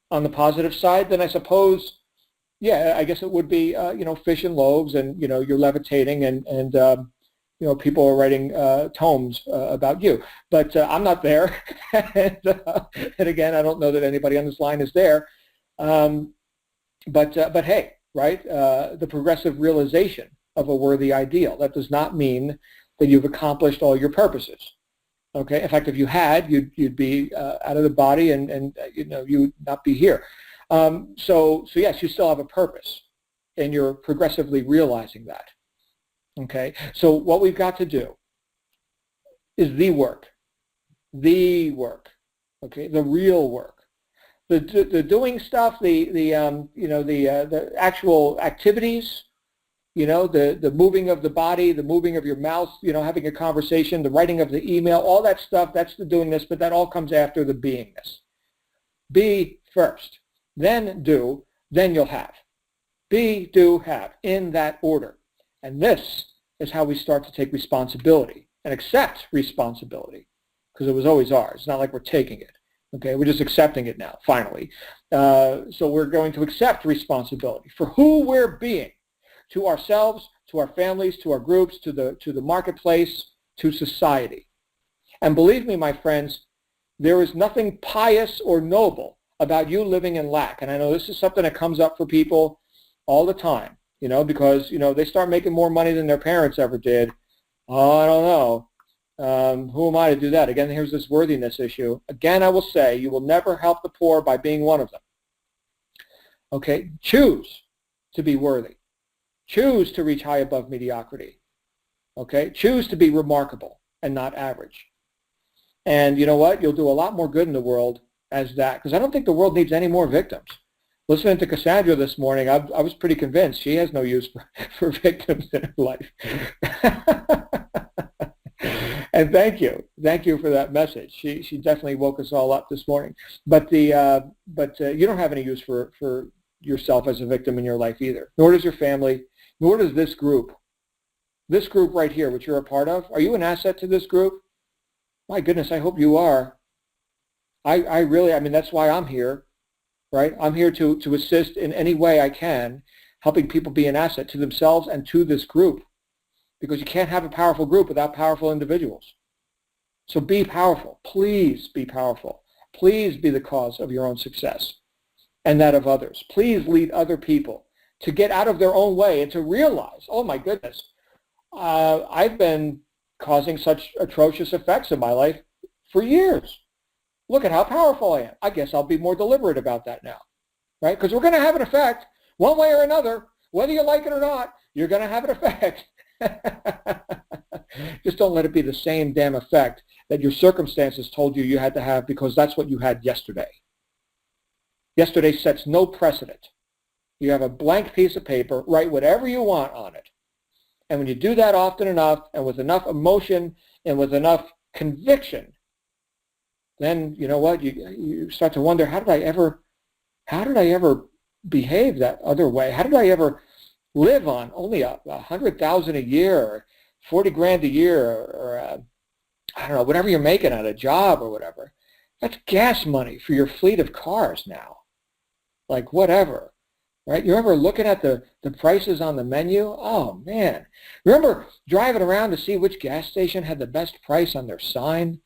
on the positive side, then I suppose, yeah, I guess it would be, fish and loaves, and, you're levitating, and people are writing tomes about you. But I'm not there. and again, I don't know that anybody on this line is there. But hey, right? The progressive realization of a worthy ideal. That does not mean that you've accomplished all your purposes. Okay. In fact, if you had, you'd be out of the body, and you would not be here. So yes, you still have a purpose, and you're progressively realizing that. Okay. So what we've got to do is the work. Okay. The real work. The doing stuff, the actual activities, the moving of the body, the moving of your mouth, having a conversation, the writing of the email, all that stuff, that's the doingness, but that all comes after the beingness. Be first, then do, then you'll have. Be, do, have, in that order. And this is how we start to take responsibility and accept responsibility, because it was always ours. It's not like we're taking it. Okay, we're just accepting it now, finally. So we're going to accept responsibility for who we're being, to ourselves, to our families, to our groups, to the marketplace, to society. And believe me, my friends, there is nothing pious or noble about you living in lack. And I know this is something that comes up for people all the time, because, they start making more money than their parents ever did. Oh, I don't know. Who am I to do that? Again, here's this worthiness issue. Again, I will say, you will never help the poor by being one of them. Okay? Choose to be worthy. Choose to reach high above mediocrity. Okay? Choose to be remarkable and not average. And you know what? You'll do a lot more good in the world as that, because I don't think the world needs any more victims. Listening to Cassandra this morning, I was pretty convinced she has no use for victims in her life. And thank you for that message. She definitely woke us all up this morning. But you don't have any use for yourself as a victim in your life either. Nor does your family. Nor does this group. This group right here, which you're a part of. Are you an asset to this group? My goodness, I hope you are. I mean, that's why I'm here. Right? I'm here to assist in any way I can, helping people be an asset to themselves and to this group, because you can't have a powerful group without powerful individuals. So be powerful. Please be powerful. Please be the cause of your own success and that of others. Please lead other people to get out of their own way and to realize, oh my goodness, I've been causing such atrocious effects in my life for years. Look at how powerful I am. I guess I'll be more deliberate about that now, right? Because we're going to have an effect one way or another. Whether you like it or not, you're going to have an effect. Just don't let it be the same damn effect that your circumstances told you had to have, because that's what you had yesterday. Yesterday sets no precedent. You have a blank piece of paper, write whatever you want on it. And when you do that often enough and with enough emotion and with enough conviction, then you know what, you start to wonder, how did I ever behave that other way? How did I ever live on only $100,000 a year or 40 grand a year or I don't know, whatever you're making at a job or whatever? That's gas money for your fleet of cars now. Like whatever, right? You remember looking at the prices on the menu? Oh man. Remember driving around to see which gas station had the best price on their sign?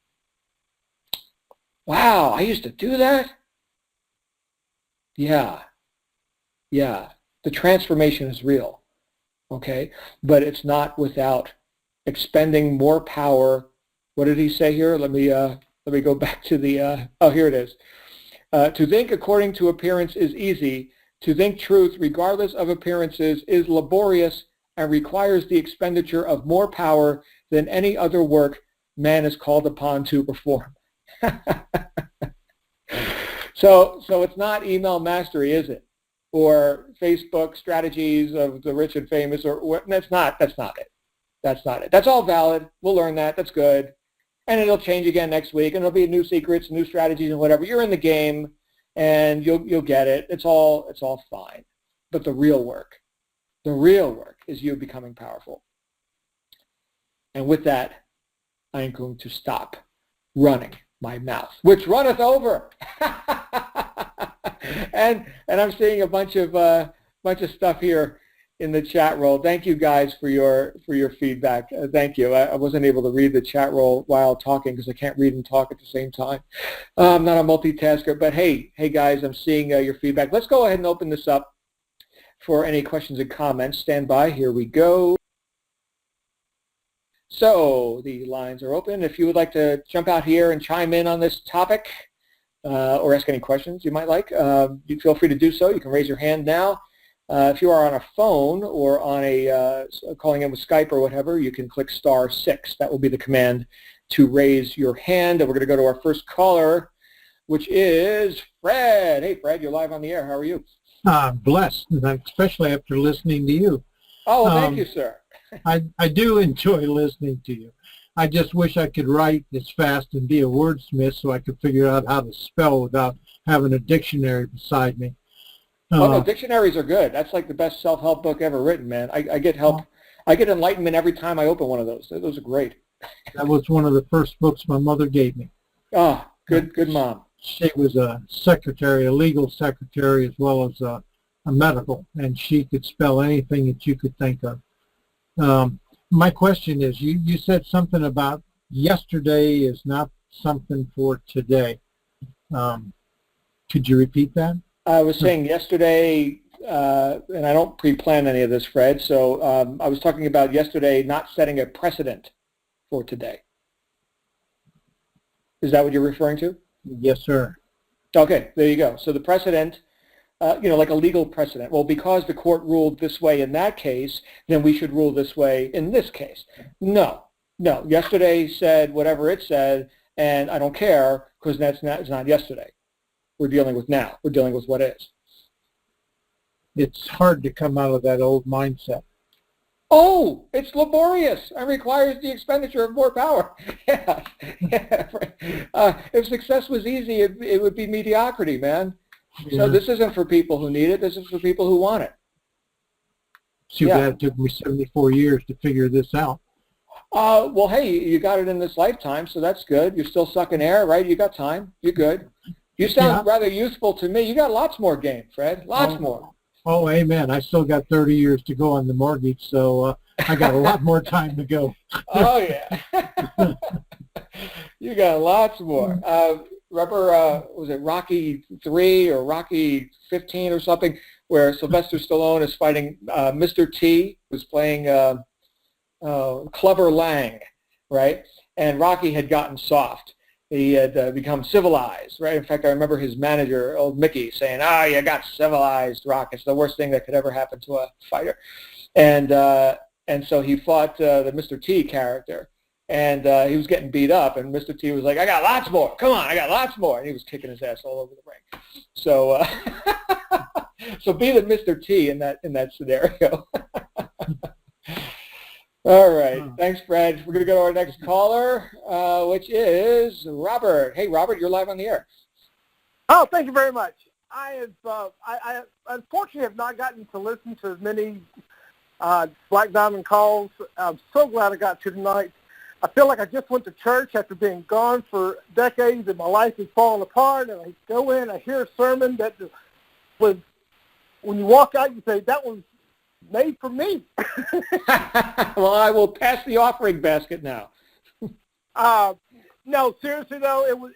Wow, I used to do that? Yeah. The transformation is real, okay? But it's not without expending more power. What did he say here? Let me go back to the, here it is. To think according to appearance is easy. To think truth, regardless of appearances, is laborious and requires the expenditure of more power than any other work man is called upon to perform. So it's not email mastery, is it? Or Facebook strategies of the rich and famous, or that's not it. That's all valid. We'll learn that. That's good. And it'll change again next week, and there'll be new secrets, new strategies, and whatever. You're in the game, and you'll get it. It's all fine. But the real work is you becoming powerful. And with that, I am going to stop running my mouth, which runneth over. and I'm seeing a bunch of stuff here in the chat roll. Thank you guys for your feedback. Thank you. I wasn't able to read the chat roll while talking because I can't read and talk at the same time. I'm not a multitasker, but hey guys, I'm seeing your feedback. Let's go ahead and open this up for any questions and comments. Stand by. Here we go. So the lines are open. If you would like to jump out here and chime in on this topic or ask any questions you might like, you feel free to do so. You can raise your hand now. If you are on a phone or on a calling in with Skype or whatever, you can click *6. That will be the command to raise your hand. And we're going to go to our first caller, which is Fred. Hey, Fred, you're live on the air. How are you? Blessed, especially after listening to you. Oh, well, thank you, sir. I do enjoy listening to you. I just wish I could write as fast and be a wordsmith so I could figure out how to spell without having a dictionary beside me. Oh, no, dictionaries are good. That's like the best self-help book ever written, man. I get help. I get enlightenment every time I open one of those. Those are great. That was one of the first books my mother gave me. Oh, good mom. She was a secretary, a legal secretary, as well as a medical, and she could spell anything that you could think of. My question is, you said something about yesterday is not something for today. Could you repeat that? I was saying yesterday, and I don't pre-plan any of this, Fred, so I was talking about yesterday not setting a precedent for today. Is that what you're referring to? Yes, sir. Okay, there you go. So the precedent like a legal precedent. Well, because the court ruled this way in that case, then we should rule this way in this case. No. Yesterday said whatever it said, and I don't care because it's not yesterday. We're dealing with now. We're dealing with what is. It's hard to come out of that old mindset. Oh, it's laborious and requires the expenditure of more power. Yeah. If success was easy, it would be mediocrity, man. Yeah. So this isn't for people who need it. This is for people who want it. Too bad it took me 74 years to figure this out. Well, hey, you got it in this lifetime, so that's good. You're still sucking air, right? You got time. You're good. You sound rather youthful to me. You got lots more game, Fred. Lots more. Oh, amen. I still got 30 years to go on the mortgage, so I got a lot more time to go. Oh, yeah. You got lots more. Remember, was it Rocky 3 or Rocky 15 or something, where Sylvester Stallone is fighting Mr. T, who's playing Clever Lang, right? And Rocky had gotten soft. He had become civilized, right? In fact, I remember his manager, old Mickey, saying, you got civilized, Rock. It's the worst thing that could ever happen to a fighter. And so he fought the Mr. T character, and he was getting beat up, and Mr. T was like, I got lots more. Come on, I got lots more. And he was kicking his ass all over the ring. So so be the Mr. T in that scenario. All right. Thanks, Fred. We're going to go to our next caller, which is Robert. Hey, Robert, you're live on the air. Oh, thank you very much. I unfortunately have not gotten to listen to as many Black Diamond calls. I'm so glad I got to tonight. I feel like I just went to church after being gone for decades, and my life is falling apart, and I go in, I hear a sermon that was, when you walk out, you say, that was made for me. Well, I will pass the offering basket now. No, seriously though,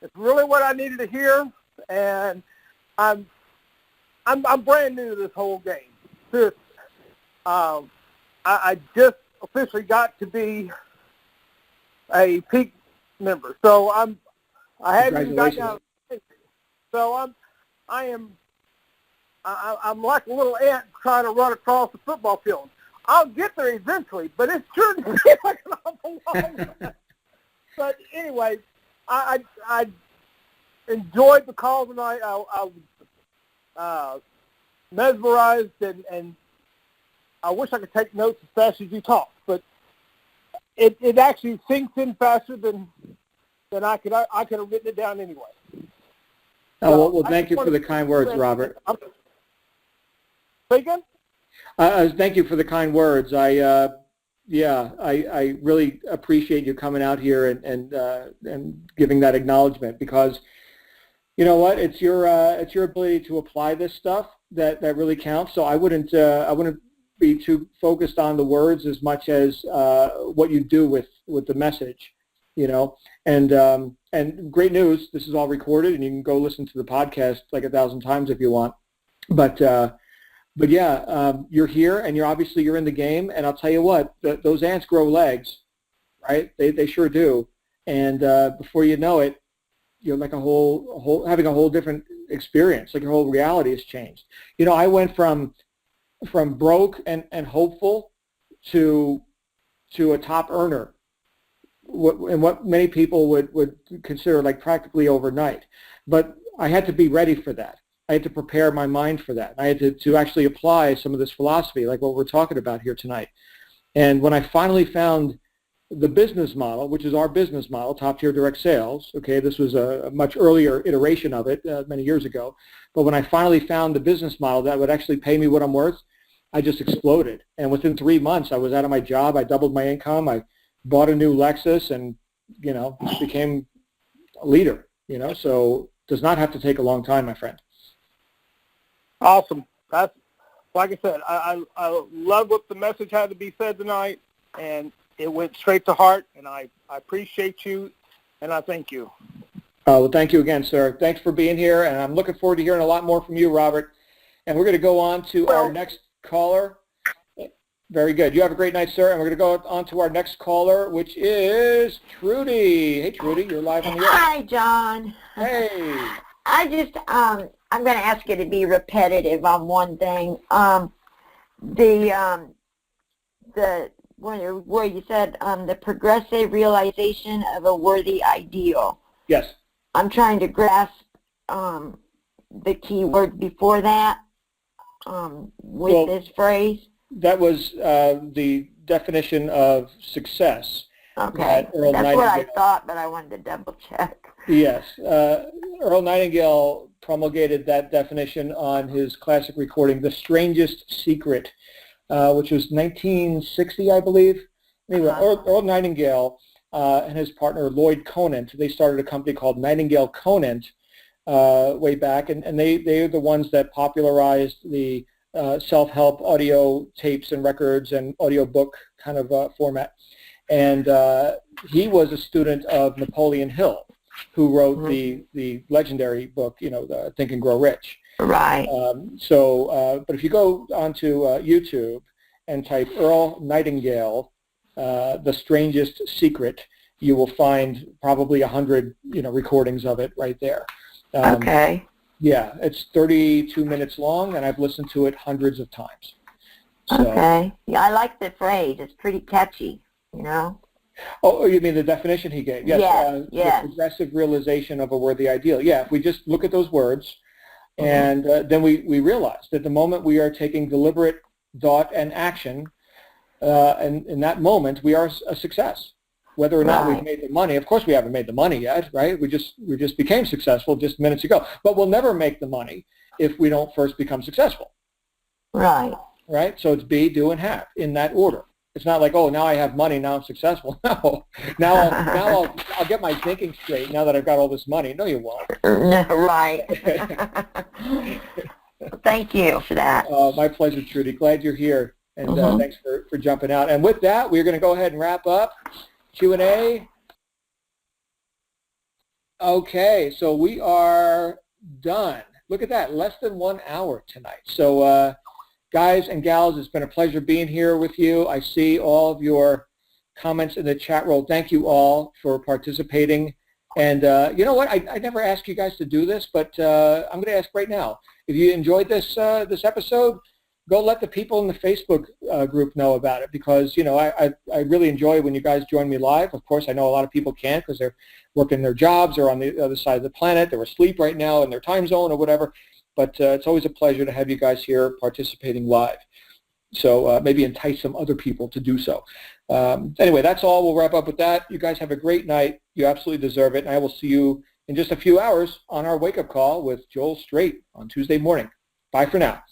it's really what I needed to hear, and I'm brand new to this whole game. Seriously. I just officially got to be a peak member, so I hadn't even got down. So I'm like a little ant trying to run across the football field. I'll get there eventually, but it's sure to be like an awful long way. But anyway, I enjoyed the call tonight. I was mesmerized, and I wish I could take notes as fast as you talk, but it actually sinks in faster than I could have written it down anyway. Oh, well, thank you for the kind words, Robert. Say again? Thank you for the kind words. I really appreciate you coming out here and giving that acknowledgement, because you know what? It's your ability to apply this stuff that really counts. So I wouldn't be too focused on the words as much as what you do with the message, you know. And great news, this is all recorded, and you can go listen to the podcast like 1,000 times if you want. But yeah, you're here, and you're in the game, and I'll tell you what, those ants grow legs, right? They sure do. And before you know it, you're like having a whole different experience. Like your whole reality has changed. You know, I went from broke and hopeful to a top earner, and what many people would consider like practically overnight. But I had to be ready for that. I had to prepare my mind for that. I had to actually apply some of this philosophy, like what we're talking about here tonight. And when I finally found the business model, which is our business model, Top Tier Direct Sales, okay, this was a much earlier iteration of it many years ago. But when I finally found the business model that would actually pay me what I'm worth, I just exploded. And within 3 months, I was out of my job. I doubled my income. I bought a new Lexus and, you know, became a leader, you know. So it does not have to take a long time, my friend. Awesome. That's, like I said, I love what the message had to be said tonight, and it went straight to heart, and I appreciate you, and I thank you. Well, thank you again, sir. Thanks for being here, and I'm looking forward to hearing a lot more from you, Robert. And we're going to go on to our next caller. Very good. You have a great night, sir, and we're going to go on to our next caller, which is Trudy. Hey, Trudy, you're live on the air. Hi, John. Hey. I just, I'm going to ask you to be repetitive on one thing. Where you said the progressive realization of a worthy ideal. Yes. I'm trying to grasp the key word before that with this phrase. That was the definition of success. Okay, that's what I thought, but I wanted to double check. Yes, Earl Nightingale promulgated that definition on his classic recording, "The Strangest Secret," which was 1960, I believe. Anyway, Earl Nightingale and his partner Lloyd Conant, they started a company called Nightingale Conant way back, and they're the ones that popularized the self-help audio tapes and records and audiobook kind of format. And he was a student of Napoleon Hill, who wrote the legendary book, the Think and Grow Rich. Right. But if you go onto YouTube and type Earl Nightingale, The Strangest Secret, you will find probably 100, recordings of it right there. Okay. Yeah, it's 32 minutes long, and I've listened to it hundreds of times. So, okay. Yeah, I like the phrase. It's pretty catchy, Oh, you mean the definition he gave? Yes. Yes. The progressive realization of a worthy ideal. Yeah, if we just look at those words, and then we realize that the moment we are taking deliberate thought and action, and in that moment we are a success. Whether or not we've made the money, of course we haven't made the money yet, right? We just became successful just minutes ago. But we'll never make the money if we don't first become successful. Right. Right? So it's be, do, and have in that order. It's not like, oh, now I have money, now I'm successful. No. Now I'll get my thinking straight now that I've got all this money. No, you won't. Right. Thank you for that. My pleasure, Trudy. Glad you're here. And thanks for jumping out. And with that, we're going to go ahead and wrap up. Q&A. Okay, so we are done. Look at that, less than 1 hour tonight. So guys and gals, it's been a pleasure being here with you. I see all of your comments in the chat room. Thank you all for participating. And you know what, I never asked you guys to do this, but I'm going to ask right now. If you enjoyed this episode, go let the people in the Facebook group know about it, because, I really enjoy when you guys join me live. Of course, I know a lot of people can't because they're working their jobs or on the other side of the planet. They're asleep right now in their time zone or whatever. But it's always a pleasure to have you guys here participating live. So maybe entice some other people to do so. Anyway, that's all. We'll wrap up with that. You guys have a great night. You absolutely deserve it. And I will see you in just a few hours on our wake-up call with Joel Straight on Tuesday morning. Bye for now.